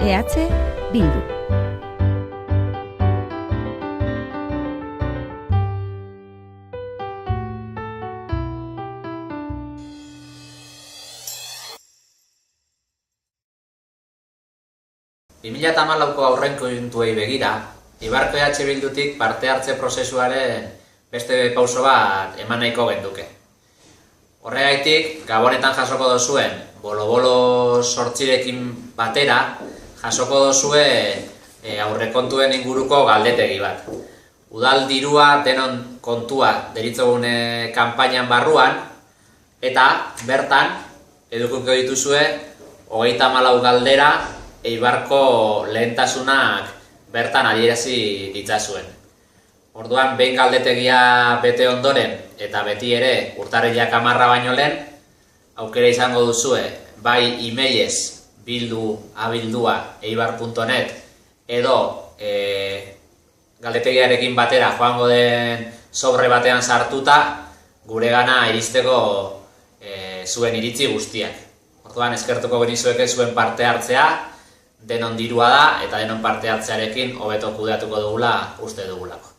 Bildu. ...2014ko aurrekontuei begira, Eibarko Bildutik parte hartze prozesuaren beste pauso bat eman nahiko genduke. Horregaitik, gabonetan jasoko dozuen, bolo-bolo sortzirekin batera, jasoko dozue aurrekontuen inguruko galdetegi bat. Udal dirua denon kontua deritzogune kanpainan barruan, eta bertan, edukuko dituzue, 34 galdera, Eibarko lehentasunak bertan adierazi ditzazuen. Orduan, behin galdetegia bete ondoren, eta beti ere urtarrilak 10 baino lehen, aukera izango duzue, bai emailez bildu@eibar.net edo galdetegiarekin batera joango den sobre batean sartuta, guregana iristeko zuen iritzi guztiak. Orduan, eskertuko genizueke zuen parte hartzea, denon dirua da, eta denon parte hartzearekin hobeto kudeatuko dugula uste dugulako.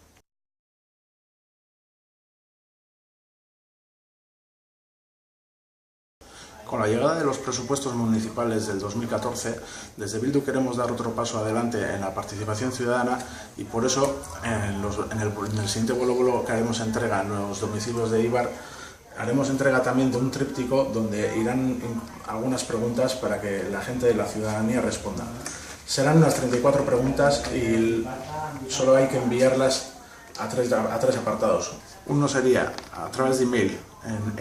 Con la llegada de los presupuestos municipales del 2014, desde Bildu queremos dar otro paso adelante en la participación ciudadana y por eso en el siguiente bolo que haremos entrega en los domicilios de Eibar, haremos entrega también de un tríptico donde irán algunas preguntas para que la gente de la ciudadanía responda. Serán unas 34 preguntas y solo hay que enviarlas a tres apartados. Uno sería a través de email en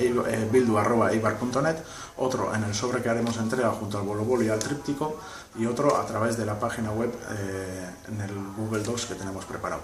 bildu@eibar.net, otro en el sobre que haremos entrega junto al bolo y al tríptico y otro a través de la página web en el Google Docs que tenemos preparado.